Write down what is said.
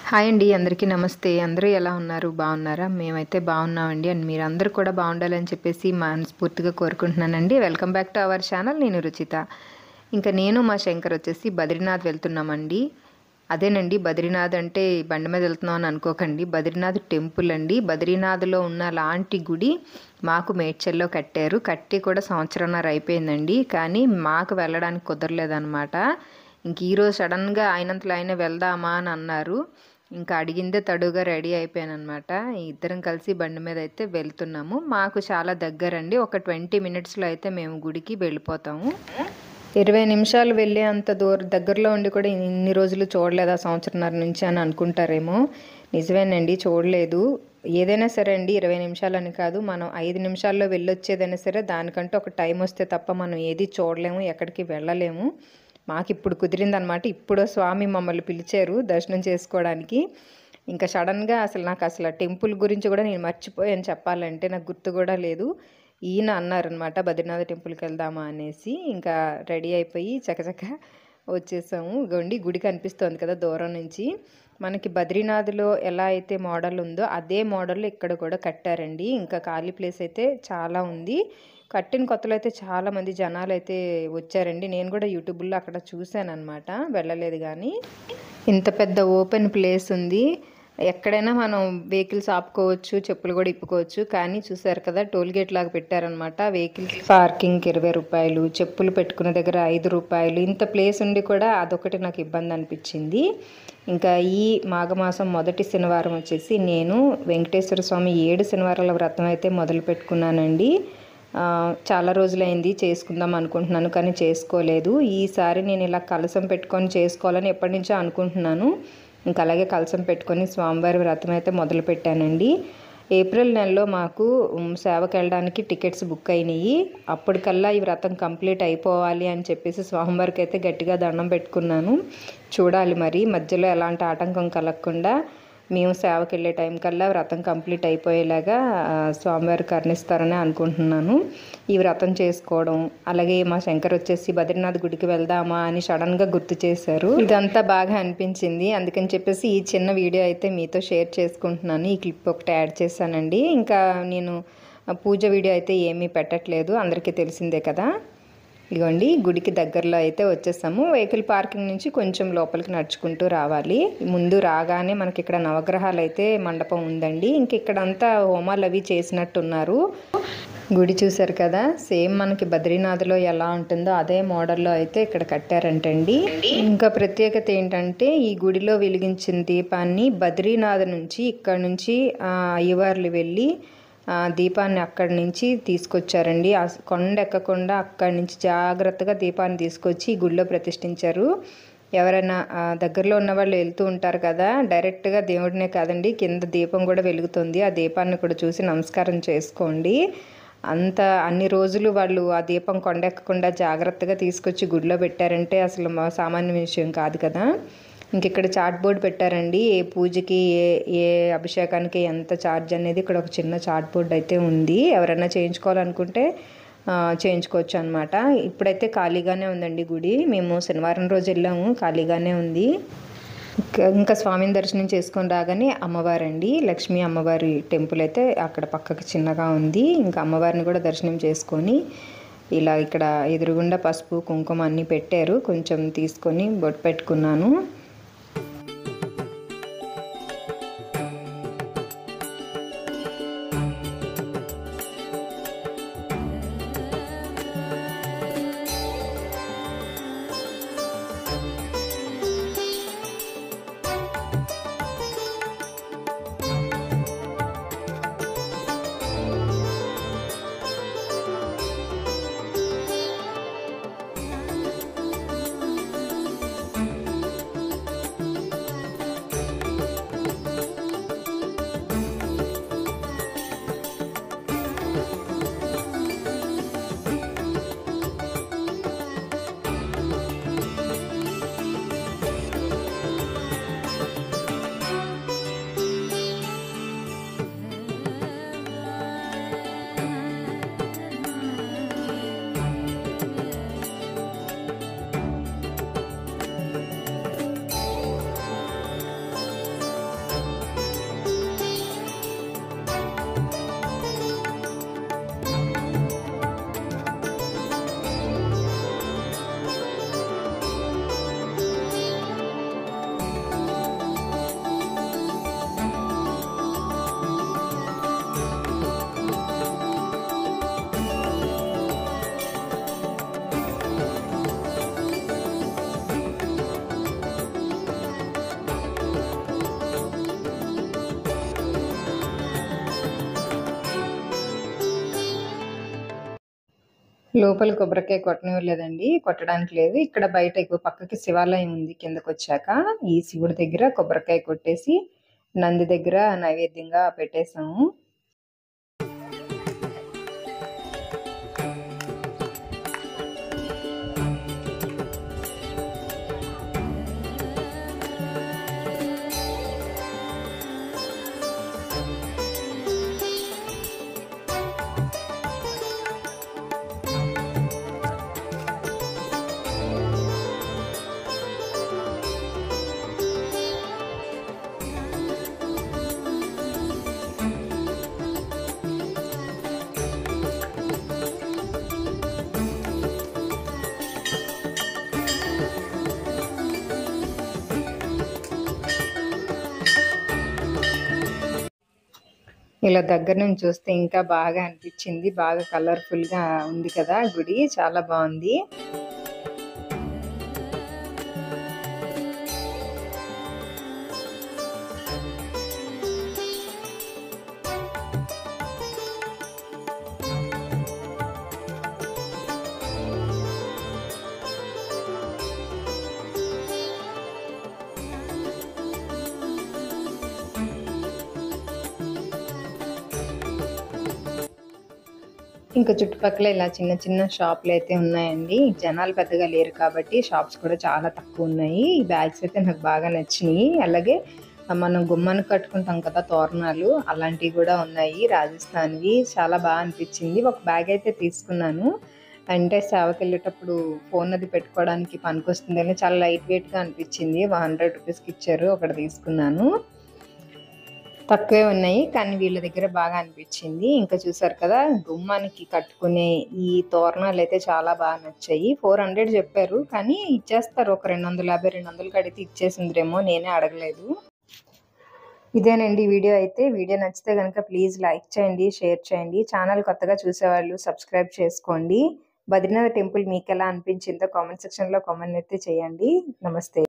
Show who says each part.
Speaker 1: Hi అండి. అందరికీ నమస్తే. అందరూ ఎలా ఉన్నారు? బాగున్నారా? మేమైతే బాగున్నామండి. అండ్ మీరందరూ కూడా బాగుండాలని చెప్పేసి మనస్ఫూర్తిగా కోరుకుంటున్నానండి. Welcome back to our channel. నేను రుచిత. ఇంకా నేను మా శంకర్ వచ్చేసి బద్రీనాథ్ వెళ్తున్నామండి. అదేనండి, బద్రీనాథ్ అంటే బండి మీద వెళ్తున్నాం అని అనుకోకండి. బద్రీనాథ్ టెంపుల్ అండి. బద్రీనాథ్లో ఉన్న లాంటి గుడి మాకు మేడ్చల్లో కట్టారు. కట్టి కూడా సంవత్సరంన్నర అయిపోయిందండి. కానీ మాకు వెళ్ళడానికి కుదరలేదన్నమాట. ఇంక ఈరోజు సడన్గా అయినంతలో అయినా వెళ్దామా అని అన్నారు. ఇంకా అడిగిందే తడుగా రెడీ అయిపోయానమాట. ఇద్దరం కలిసి బండి మీద అయితే వెళ్తున్నాము. మాకు చాలా దగ్గరండి. ఒక 20 మినిట్స్లో అయితే మేము గుడికి వెళ్ళిపోతాము. 20 నిమిషాలు వెళ్ళే అంత దగ్గరలో ఉండి కూడా ఇన్ని రోజులు చూడలేదా సంవత్సరంన్నర నుంచి అని అనుకుంటారేమో. నిజమేనండి, చూడలేదు. ఏదైనా సరే అండి, 20 నిమిషాలని కాదు, మనం 5 నిమిషాల్లో వెళ్ళొచ్చేదైనా సరే దానికంటే ఒక టైం వస్తే తప్ప మనం ఏది చూడలేము, ఎక్కడికి వెళ్ళలేము. మాకు ఇప్పుడు కుదిరిందనమాట. ఇప్పుడు స్వామి మమ్మల్ని పిలిచారు దర్శనం చేసుకోవడానికి. ఇంకా సడన్గా నాకు అసలు టెంపుల్ గురించి కూడా నేను మర్చిపోయాను చెప్పాలంటే. నాకు గుర్తు కూడా లేదు. ఈయన అన్నారనమాట బద్రీనాథ్ టెంపుల్కి వెళ్దామా అనేసి. ఇంకా రెడీ అయిపోయి చకచక వచ్చేసాము. గండి గుడి కనిపిస్తుంది కదా దూరం నుంచి. మనకి బద్రీనాథ్లో ఎలా అయితే మోడల్ ఉందో అదే మోడల్లో ఇక్కడ కూడా కట్టారండి. ఇంకా ఖాళీ ప్లేస్ అయితే చాలా ఉంది. కట్టిన కొత్తలో అయితే చాలామంది జనాలు అయితే వచ్చారండి. నేను కూడా యూట్యూబ్లో అక్కడ చూశాను అనమాట, వెళ్ళలేదు. కానీ ఇంత పెద్ద ఓపెన్ ప్లేస్ ఉంది. ఎక్కడైనా మనం వెహికల్స్ ఆపుకోవచ్చు, చెప్పులు కూడా ఇప్పుకోవచ్చు. కానీ చూసారు కదా, టోల్గేట్ లాగా పెట్టారనమాట. వెహికల్స్ పార్కింగ్కి 20 రూపాయలు, చెప్పులు పెట్టుకునే దగ్గర 5 రూపాయలు. ఇంత ప్లేస్ ఉండి కూడా అదొకటి నాకు ఇబ్బంది అనిపించింది. ఇంకా ఈ మాఘమాసం మొదటి శనివారం వచ్చేసి నేను వెంకటేశ్వర స్వామి 7 శనివారాల వ్రతం అయితే మొదలు పెట్టుకున్నానండి. చాలా రోజులైంది చేసుకుందాం అనుకుంటున్నాను, కానీ చేసుకోలేదు. ఈసారి నేను ఇలా కలసం పెట్టుకొని చేసుకోవాలని ఎప్పటి నుంచో అనుకుంటున్నాను. ఇంకా అలాగే కలసం పెట్టుకొని స్వామివారి వ్రతం అయితే మొదలు పెట్టానండి. ఏప్రిల్ నెలలో మాకు సేవకి వెళ్ళడానికి టికెట్స్ బుక్ అయినాయి. అప్పటికల్లా ఈ వ్రతం కంప్లీట్ అయిపోవాలి అని చెప్పేసి స్వామివారికి అయితే గట్టిగా దండం పెట్టుకున్నాను. చూడాలి మరి మధ్యలో ఎలాంటి ఆటంకం కలగకుండా మేము సేవకి వెళ్ళే టైం కల్లా వ్రతం కంప్లీట్ అయిపోయేలాగా స్వామివారు కరుణిస్తారని అనుకుంటున్నాను. ఈ వ్రతం చేసుకోవడం, అలాగే మా శంకర్ వచ్చేసి బద్రీనాథ్ గుడికి వెళ్దామా అని సడన్గా గుర్తు చేశారు. ఇదంతా బాగా అనిపించింది. అందుకని చెప్పేసి ఈ చిన్న వీడియో అయితే మీతో షేర్ చేసుకుంటున్నాను. ఈ క్లిప్ ఒకటి యాడ్ చేశానండి. ఇంకా నేను పూజ వీడియో అయితే ఏమీ పెట్టట్లేదు, అందరికీ తెలిసిందే కదా. ఇదిగోండి, గుడికి దగ్గరలో అయితే వచ్చేసాము. వెహికల్ పార్కింగ్ నుంచి కొంచెం లోపలికి నడుచుకుంటూ రావాలి. ముందు రాగానే మనకి ఇక్కడ నవగ్రహాలు అయితే మండపం ఉందండి. ఇంక ఇక్కడంతా హోమాలు అవి చేసినట్టున్నారు. గుడి చూసారు కదా, సేమ్ మనకి బద్రీనాథ్లో ఎలా ఉంటుందో అదే మోడల్లో అయితే ఇక్కడ కట్టారంటండి. ఇంకా ప్రత్యేకత ఏంటంటే ఈ గుడిలో వెలిగించిన దీపాన్ని బద్రీనాథ్ నుంచి ఇక్కడ నుంచి అయ్యవార్లు వెళ్ళి దీపాన్ని అక్కడి నుంచి తీసుకొచ్చారండి. ఆ కొండ ఎక్కకుండా అక్కడి నుంచి జాగ్రత్తగా దీపాన్ని తీసుకొచ్చి ఈ గుడిలో ప్రతిష్ఠించారు. ఎవరైనా దగ్గరలో ఉన్న వాళ్ళు వెళ్తూ ఉంటారు కదా, డైరెక్ట్గా దేవుడినే కాదండి, కింద దీపం కూడా వెలుగుతుంది. ఆ దీపాన్ని కూడా చూసి నమస్కారం చేసుకోండి. అన్ని రోజులు వాళ్ళు ఆ దీపం కొండెక్కకుండా జాగ్రత్తగా తీసుకొచ్చి గుడిలో పెట్టారంటే అసలు సామాన్య విషయం కాదు కదా. ఇంక ఇక్కడ చార్ట్ బోర్డ్ పెట్టారండి. ఏ పూజకి ఏ అభిషేకానికి ఎంత ఛార్జ్ అనేది ఇక్కడ ఒక చిన్న చార్ట్ బోర్డ్ అయితే ఉంది. ఎవరైనా చేయించుకోవాలనుకుంటే చేయించుకోవచ్చు అనమాట. ఇప్పుడైతే ఖాళీగానే ఉందండి గుడి. మేము శనివారం రోజు వెళ్ళాము, ఖాళీగానే ఉంది. ఇంకా స్వామిని దర్శనం చేసుకొని రాగానే అమ్మవారండి, లక్ష్మీ అమ్మవారి టెంపుల్ అయితే అక్కడ పక్కకు చిన్నగా ఉంది. ఇంకా అమ్మవారిని కూడా దర్శనం చేసుకొని ఇలా ఇక్కడ ఎదురుగుండా పసుపు కుంకుమ అన్నీ పెట్టారు. కొంచెం తీసుకొని బొట్టు పెట్టుకున్నాను. లోపల కొబ్బరికాయ కొట్టనివ్వలేదండి, కొట్టడానికి లేదు. ఇక్కడ బయట ఎక్కువ పక్కకి శివాలయం ఉంది. కిందకొచ్చాక ఈ శివుడి దగ్గర కొబ్బరికాయ కొట్టేసి నంది దగ్గర నైవేద్యంగా పెట్టేసాము. ఇలా దగ్గర నుంచి చూస్తే ఇంకా బాగా అనిపించింది. బాగా కలర్ఫుల్గా ఉంది కదా గుడి, చాలా బాగుంది. ఇంకా చుట్టుపక్కల ఇలా చిన్న చిన్న షాపులు అయితే ఉన్నాయండి. జనాలు పెద్దగా లేరు కాబట్టి షాప్స్ కూడా చాలా తక్కువ ఉన్నాయి. ఈ బ్యాగ్స్ అయితే నాకు బాగా నచ్చినాయి. అలాగే మనం గుమ్మానికి కట్టుకుంటాం కదా తోరణాలు, అలాంటివి కూడా ఉన్నాయి రాజస్థాన్వి. చాలా బాగా అనిపించింది. ఒక బ్యాగ్ అయితే తీసుకున్నాను, అంటే సేవకి వెళ్ళేటప్పుడు ఫోన్ అది పెట్టుకోవడానికి పనికొస్తుందని. చాలా లైట్ వెయిట్గా అనిపించింది. 100 రూపీస్కి ఇచ్చారు, ఒకటి తీసుకున్నాను. తక్కువే ఉన్నాయి కానీ వీళ్ళ దగ్గర బాగా అనిపించింది. ఇంకా చూసారు కదా గుమ్మానికి కట్టుకునే ఈ తోరణాలు అయితే చాలా బాగా నచ్చాయి. 400 చెప్పారు కానీ ఇచ్చేస్తారు. ఒక 250, 200 కడితే ఇచ్చేసిందిరేమో, నేనే అడగలేదు. ఇదేనండి వీడియో అయితే. వీడియో నచ్చితే కనుక ప్లీజ్ లైక్ చేయండి, షేర్ చేయండి. ఛానల్ కొత్తగా చూసేవాళ్ళు సబ్స్క్రైబ్ చేసుకోండి. బద్రీనాథ్ టెంపుల్ మీకు ఎలా అనిపించిందో కామెంట్ సెక్షన్లో కామెంట్ అయితే చేయండి. నమస్తే.